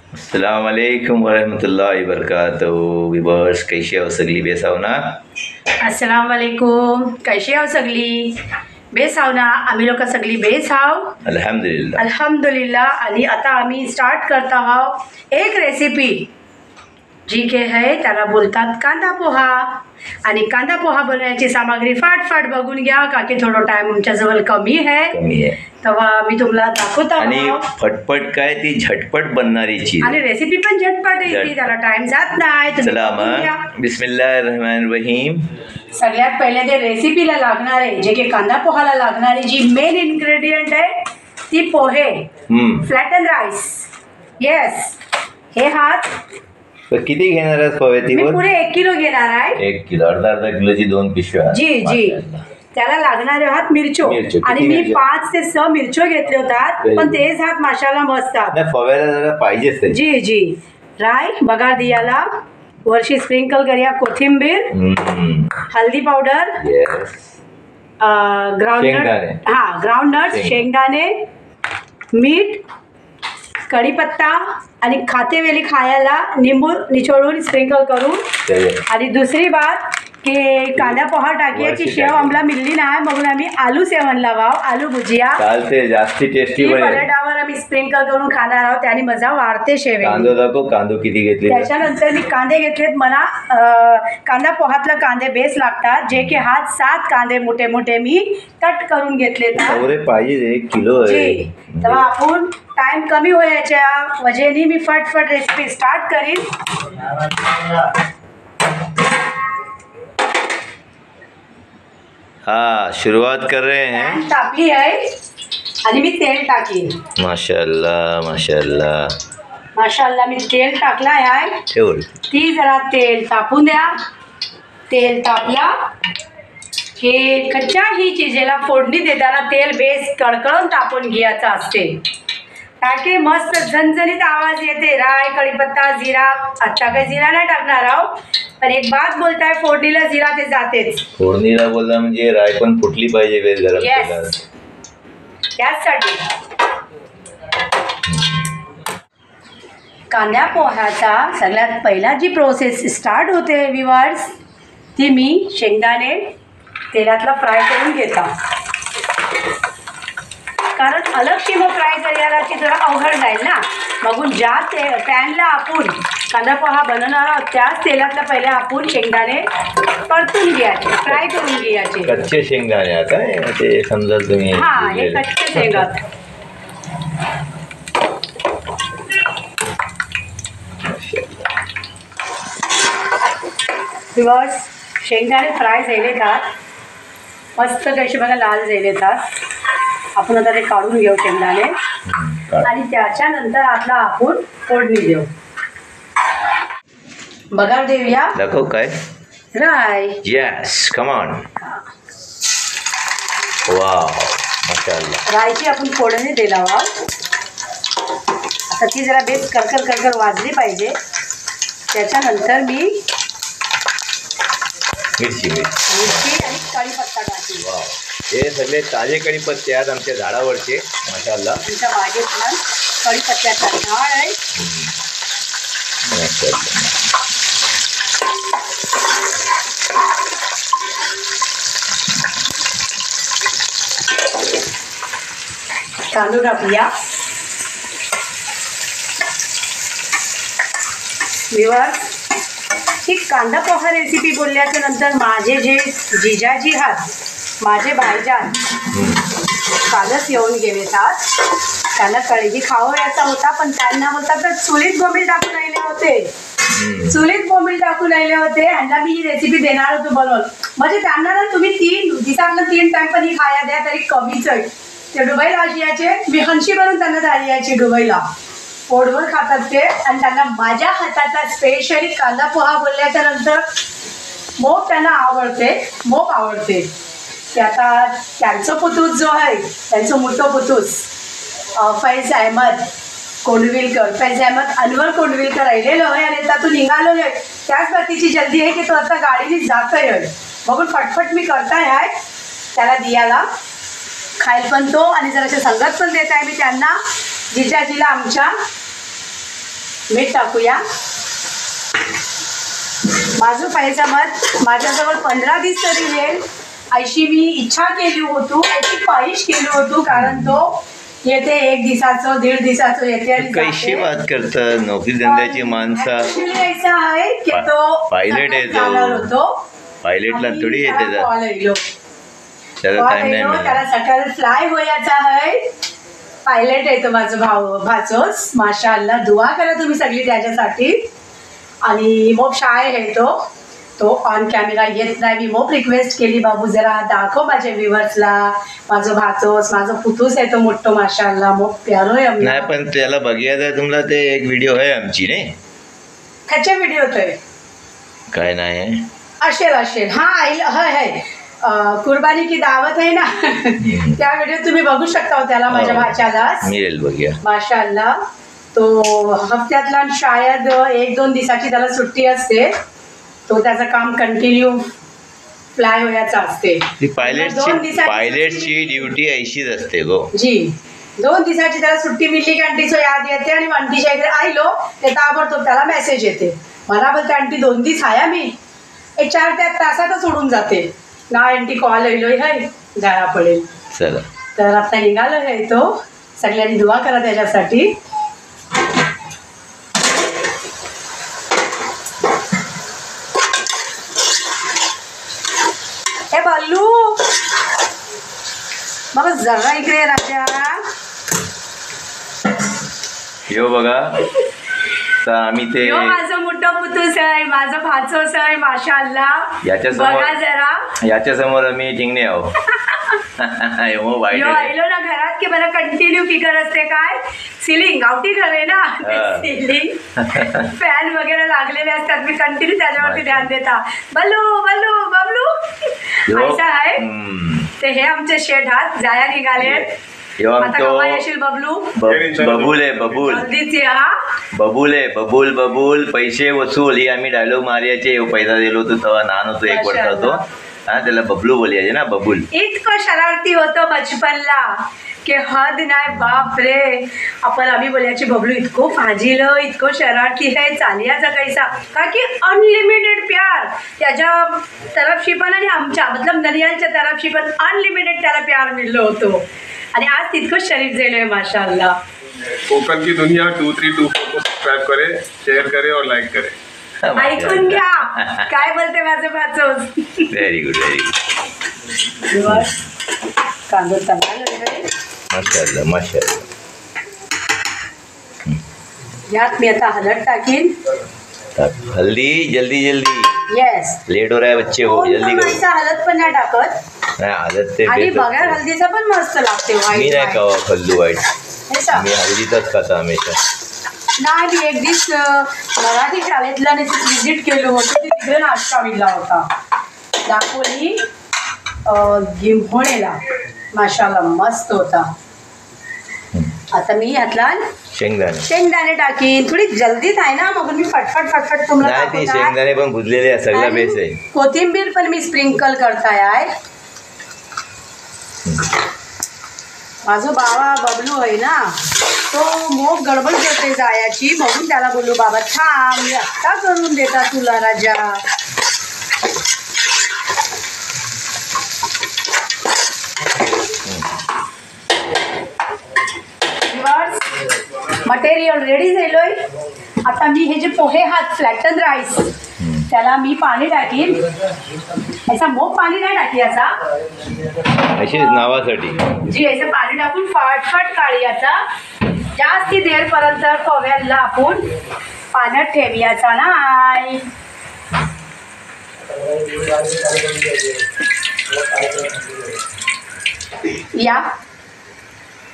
अस्सलाम वालेकुम वरहमतुल्लाहि वबरकातुहू। विवर्स कैसे हो सगली बेसाव ना? अस्सलाम वालेकुम, कशी आहो सगळी? बेस आहो ना? आम्ही लोक सगळी बेस आहो अल्हम्दुलिल्लाह। अल्हम्दुलिल्लाह। आणि आता आम्ही स्टार्ट करत आहोत एक रेसिपी जी के है त्याला बोलतात कांदा पोहा। आणि कांदा पोहा बनवण्याची सामग्री फाट बघून घ्या का की थोडा टाइम आमच्याजवळ कमी आहे तेव्हा मी तुम्हाला दाखवत आणि आहोत। फटफट काय ती झटपट बनणारी चीज आणि रेसिपी पण झटपट येते, त्याला टाइम जात नाही। तुम्ही चला बघून घ्या। मग बिस्मिल्लाहिर्रहमानिर्रहीम। सगळ्यात पहिले ते रेसिपीला लागणारे जे की कांदा पोहाला लागणारी जी मेन इन्ग्रेडियंट आहे ती पोहे, फ्लॅटन राईस। येस, हे हात तर किती घेणार आहेस पोहे? ती मी पुरे 1 किलो घेणार आहे। 1 किलो, अर्धा किलोची 2 पिशव्या। जी त्याला लागणारे हात मिरचो, आणि मी 5 ते 6 मिरचो घेतले होतात, पण तेच हात माशाला मस्तात फव्याला जरा पाहिजेच। जी राय बघा दियाला वर्षी स्प्रिंकल करूया कोथिंबीर, हल्दी पावडर, ग्राउंडनट, ग्राउंडनट, शेंगदाणे, मीठ, कढीपत्ता आणि खातेवेली खायला निंबू निचोडून स्प्रिंकल करून। आणि दुसरी बात की कांदा पोहा टाकियाची शेव आम्हाला मिळली नाही म्हणून आम्ही आलू सेवन लावाव, आलू भुजिया चालते, जास्ती टेस्टी बटाट्यावर आम्ही स्प्रिंकल करून खाणार आहोत, त्याने मजा वाढते शेव। कांदो दाखव, कांदो किती घेतले? त्याच्यानंतर मी कांदे घेतलेत। मला कांदा पोहातला कांदे बेस लागतात, जे की हात 7 कांदे मोठे मोठे मी कट करून घेतलेत। पाहिजे 1 किलो आहे तेव्हा आपण टाइम कमी व्हायच्या वजेने मी फटफट रेसिपी स्टार्ट करीन। हाँ, शुरुआत कर रहे हैं। पॅन तापली आहे आणि मी तेल टाकली। माशाअल्लाह माशाअल्लाह माशाअल्लाह, मी तेल टाकला आहे। ठेवल ती जरा तेल तापून द्या। तेल तापला की कच्च्या ही चिजेला फोडणी देताना तेल बेस कडकडून तापून घ्यायचं असते, ताकी मस्त झणझणीत आवाज येते। राय, कढीपत्ता, जिरा, आता काही जिरा नाही टाकणार आहोत, पण एक बात बोलताय, फोडणीला जिरा ते जातेच। फोडणीला बोलला म्हणजे राय पण फुटली पाहिजे बेस गरम तेलात, त्यासाठी कांदा पोह्याचा सगळ्यात पहिला जी प्रोसेस स्टार्ट होते विवर्स, ती मी शेंगदाणे तेलातला फ्राय करून घेता, कारण अलग मग फ्राय करायला की जरा अवघड जाईल ना। मग ज्या पॅनला आपण कांदा पोहा बनवणार आहोत त्याच तेलातला पहिले आपण शेंगदाणे परतून घ्यायचे, फ्राय करून घ्यायचे। कच्चे शेंगदाणे आता ते समजा तुम्ही, हां, हे कच्चे शेंगात। विवर्स, शेंगदाणे फ्राय झाले आहेत, मस्त कसे बघा लाल झाले आहेत। आपण आता ते काढून घेऊ शेंगदाणे, आणि त्याच्यानंतर आता आपण फोडणी देऊ। बघा देऊया, दाखव काय राय। यस, कम ऑन, वाव माशाअल्लाह। रायची आपण फोडणी दिला आहोत। आता ती जरा बेस करकर वाजली पाहिजे। त्याच्यानंतर मी मिरची आणि कढीपत्ता टाकली। वाव, हे सगळे ताजे कढीपत्ते आहेत आमच्या झाडावरचे माशाअल्लाह। आमच्या बागेत पण कढीपत्त्याचा झाड आहे। तांदूळ टाकूया। विवर्स, ही कांदा पोहा रेसिपी बोलल्याच्या नंतर माझे जे जिजाजी हात, माझे भाईजान कालच येऊन गेलेतात। त्यांना कळगी खावयाचा होता, पण त्यांना बोलतात तर चुलीत बोंबील टाकून राहिले होते, चुलीत बोंबील टाकून राहिले होते। ह्यांना मी ही रेसिपी देणार होतो बनवून, म्हणजे त्यांना ना तुम्ही 3 दिवसातनं 3 टाइम पण ही खाया द्या तरी कमीच आहे। ते दुबईला यायचे, मी हंशी बनवून त्यांना जायला यायची दुबईला, पोटभर खातात ते। आणि त्यांना माझ्या हाताचा स्पेशली कांदा पोहा बोलल्याच्या नंतर मोप त्यांना आवडते, मोप आवडते। ते आता त्यांचं पुतूस जो आहे, त्यांचं मोठं पुतूस फैज अहमद कोंडविलकर, फैज अहमद अनवर कोंडविलकर राहिलेलो आहे, आणि त्यातून निघालो आहे। त्याच बाबतीची जल्दी आहे की तो आता गाडीने जातोय, बघून फटफट मी करताय आहे। त्याला दियाला खायला पण तो, आणि जराशे संगत पण देत आहे मी त्यांना, जिजाजीला आमच्या। मीठ टाकूया. माझं पाहिजे मत माझ्याजवळ 15 दिवस तरी येईल अशी मी इच्छा केली होतो, अशी ख्वाहिश केली होतो, कारण तो येते 1 दिवसाचं 1.5 दिवसाचं येते आणि कैशी बात करतात नोकरी धंद्याची माणसं. ऐसा आहे की तो पायलट आहे होतो, पायलटला थोडी येते त्याला टाइम नाही मिळाला. त्याला सकाळी फ्लाय होयाचा आहे. पायलट आहे तो माझं भाचोस माशाअल्लाह. दुआ करा तुम्ही सगळी त्याच्यासाठी. आणि मग शाळे आहे तो ऑन कॅमेरा येत नाही. मी मग रिक्वेस्ट केली बाबू जरा दाखव माझ्या व्ह्युअर्सला माझं भाचोस माझं पुतूस आहे तो मोठं माशाअल्लाह. मग प्यारो आहे नाही पण त्याला बघायचं तुम्हाला ते एक व्हिडिओ आहे आमची नाही ह्याच्या व्हिडिओ आहे काय नाही असेल हा आहे कुर्बानी की दावत आहे ना त्या व्हिडिओ तुम्ही बघू शकता त्याला माझ्या भाच्याला मिळेल बघूया माशाअल्लाह. तो हफ्त्यातला शायद 1-2 दिवसाची त्याला सुट्टी असते. तो त्याचं काम कंटिन्यू फ्लाय होण्याचं असते. पायलटची ड्युटी ऐशीच असते गो जी. 2 दिवसाची त्याला सुट्टी मिळली की आंटीचं याद येते आणि आंटीच्या इकडे आईलो ते ताबडतोब त्याला मेसेज येते. मला बोलते आंटी 2 दिवस आहे मी 4 तासातच सोडून जाते ना आंटी कॉल येलोय हाय जायला पडेल. चला तर आता निघालो आहे तो. सगळ्यांनी दुआ करा त्याच्यासाठी. हे बल्लू मग जरा इकडे राजा यो बघा तर आम्ही ते माझं मोठं पुतूस आहे माझं भाचोस आहे माशाअल्लाह. बघा जरा याच्या समोर आम्ही टिंगणे आहो आलो ना घरात की मला कंटिन्यू फिकर असते काय सिलिंग गावठी घर आहे ना सिलिंग फॅन वगैरे लागलेले असतात. मी कंटिन्यू त्याच्यावरती ध्यान देता. बल्लू बल्लू बबलू ऐसा आहे ते हे आमचे शेठ हात जाया निघाले. बबलू बबूल आहे बबूल पैसे वसूल ही आम्ही डायलॉग मारियाचे पैसा दिलो होतो तेव्हा लहान होतो 1 वर्ष होतो हा त्याला बबलू बोलायचे ना बबूल. इतकं शरारती होतं बचपनला की हद नाही बाप रे. आपण आम्ही बोलायचे बबलू इतकं फाजील इतकं शरारती आहे चालियाचा कैसा का की अनलिमिटेड प्यार त्याच्या तरफशी पण आणि आमच्या मतलब नरियालच्या तरफशी पण अनलिमिटेड त्याला प्यार मिळलो होतो. आणि आज तितकं शरीफ झालंय माशाअल्लाह. कोकण की दुनिया 232 को सब्सक्राइब करे शेअर करे और लाईक करे. ऐकून घ्या काय बोलते माझं भाचोस. व्हेरी गुड कांदा माशाअल्लाह. यात मी आता हळद टाकीन. हल्दी जल्दी येस लेट हो रहा है बच्चे हो जल्दी करो. हळद पण नाही टाकत नाही हळद ते आणि बघा हळदीचा पण मस्त लागते. मी नाही खावा खल्लू वाईट मी हळदीचाच खाता हमेशा. नाही मी एक दिवस मराठी शाळेतला विजिट केलं होतं ते तिकडे नाश्ता मिळला होता दापोली गिंभोणेला माशाअल्लाह मस्त होता. आता मी यातला शेंगदाणे टाकीन. थोडी जल्दीच आहे ना मग मी फटफट तुम्हाला नाही ते शेंगदाणे पण भुजलेले आहे सगळा बेस आहे. कोथिंबीर पण मी स्प्रिंकल करताय आहे. माझं बाबा बबलू आहे ना तो मोग गडबड करते जायाची म्हणून त्याला बोलू बाबा थांब मी आत्ता करून देता तुला राजा. मटेरियल रेडी झालोय. आता मी हे जे पोहे हात फ्लॅटन राईस त्याला मी पाणी टाकीन. याचा मोग पाणी नाही टाकी याचा अशीच नावासाठी जी याचं पाणी टाकून फटफट काढी याचा. जास्ती देरपर्यंत पोह्याला आपण पाण्यात ठेवयाचा नाही.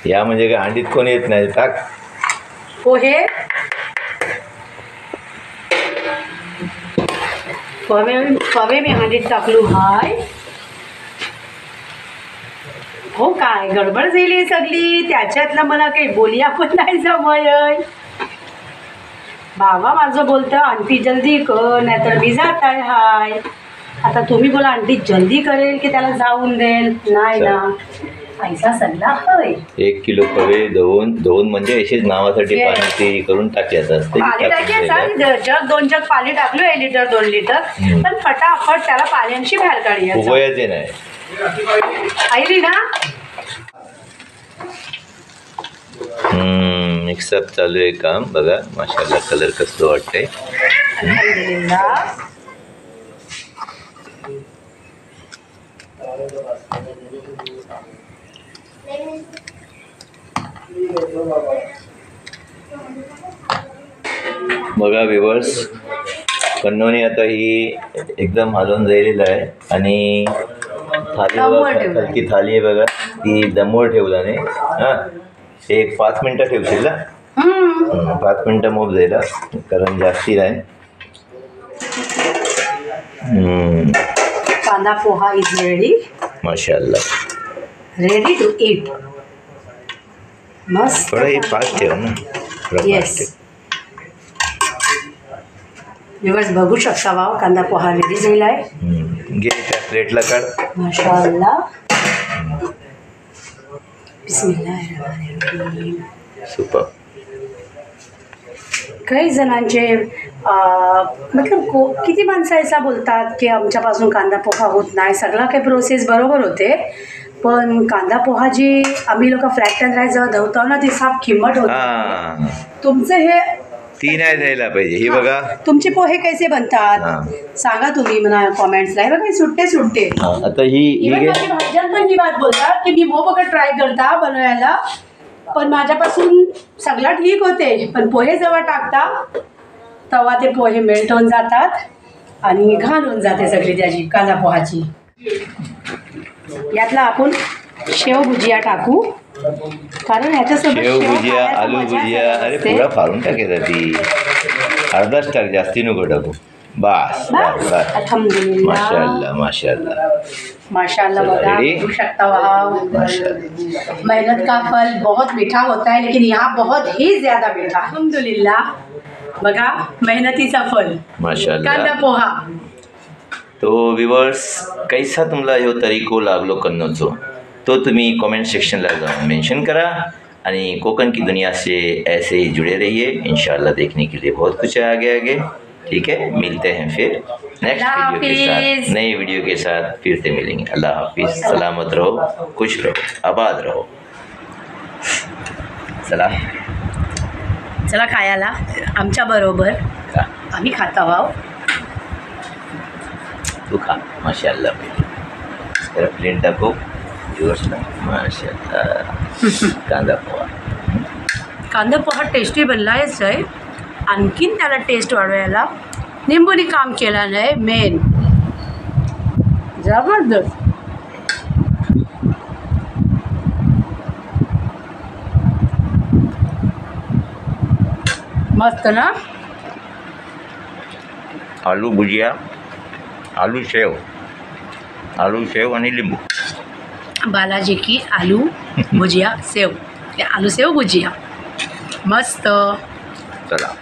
या म्हणजे काय अंडीत कोण येत नाही टाक पोहे पवे मी हांडीत टाकलू हाय. हो काय गडबड झाली सगळी त्याच्यातलं मला काही बोलिया पण नाही जमय. बाबा माझं बोलतं आंटी जल्दी कर नाहीतर मी जात आहे हाय. आता तुम्ही बोला आंटी जल्दी करेल की त्याला जाऊन देईल नाही ना ऐसा सल्ला होय. 1 किलो खवे धुवून म्हणजे अशीच नावासाठी Yes. पाणी ते करून टाकायचं असते पाणी टाकायचं जग 2 जग पाणी टाकलो 1 लिटर 2 लिटर पण फटाफट त्याला पाण्याची बाहेर काढायचं. उभयाचे नाही आईली ना. मिक्सअप चालू आहे काम बघा. माशाल्लाह कलर कसं वाटतंय. अल्हम्दुलिल्लाह. बघा व्ह्यूअर्स, कन्नोनी आता ही एकदम हलवून जायलेलं आहे आणि थाली दमवर बघा, ठेवलंय. ती थाली आहे बघा, ती दमवर ठेवला नाही. हां, एक 5 मिनटं ठेवशील ना. 5 मिनटं मोप जायला कारण जास्ती नाही. Kanda poha is ready. माशाल्लाह. Ready to eat. मस्त. थोडं हे फास्ट ठेव ना. येस. दिवस बघू शकता वाव कांदा पोहा रेडी झाला आहे. घे त्या प्लेटला काढ. माशाअल्लाह. बिस्मिल्लाहिर्रहमानिर्रहीम. सुपर. काही जणांचे मतलब किती माणसं ऐसा बोलतात की आमच्यापासून कांदा पोहा होत नाही. सगळा काही प्रोसेस बरोबर होते पण कांदा पोहा जी आम्ही लोक फ्लॅट अँड राईस जेव्हा धवतो ना ती साफ किंमत होते. तुमचं हे ती नाही जायला पाहिजे. ही बघा तुमचे पोहे कैसे बनतात सांगा तुम्ही म्हणा कॉमेंट्सला. हे बघा सुट्टे आता ही इव्हन माझी भाज्यात पण ही बात बोलतात की मी वो बघा ट्राय करता बनवायला पण माझ्यापासून सगळं ठीक होते पण पोहे जेव्हा टाकता तेव्हा ते पोहे मेल्ट होऊन जातात आणि घाण होऊन जाते सगळी त्याची कांदा पोहाची. यातला आपण शेव भुजिया टाकू कारण ह्याच्यासोबत शेव भुजिया खायला आलू मजा भुजिया अरे असते. पुरा फाडून टाकायचा ती. अर्धाच टाक जास्ती नको टाकू. बस बस बस. अल्हम्दुलिल्लाह. माशाल्लाह माशाल्लाह माशाल्लाह. बघा Ready? बघू शकता वहाँ मेहनत का फल बहुत मीठा होता है लेकिन यहाँ बहुत ही ज्यादा मीठा. अल्हम्दुलिल्लाह. बघा मेहनतीचा फल कांदा माशाल्लाह. पोहा. तो व्ह्यूअर्स कैसा तुम्हाला ह्यो तरीको लागलो कन्नोचो तो तुम्ही कमेंट सेक्शनला जाऊन मेंशन करा आणि कोकण की दुनिया से ऐसे ही जुड़े रहिए. इंशाल्लाह देखने के लिए बहुत कुछ है आगे. ठीक है, मिलते हैं फिर नेक्स्ट वीडियो के साथ, नए वीडियो के साथ फिर से मिलेंगे. अल्लाह हाफिज़. सलामत रहो, खुश रहो, आबाद रहो. चला खायला आमच्या बरोबर आम्ही खाता आहोत. तू खा. माशाल्लाह. जरा प्लेट टाकू व्ह्यूअर्सला. माशाल्लाह. कांदा पोहा. कांदा पोहा टेस्टी बनलायच आहे. आणखीन त्याला टेस्ट वाढवायला निंबूने काम केलं नाही. मेन जबरदस्त. मस्त ना. आलू भुजिया, आलू सेव आणि लिंबू. बालाजी की आलू भुजिया सेव. आलू सेव भुजिया मस्त. चला.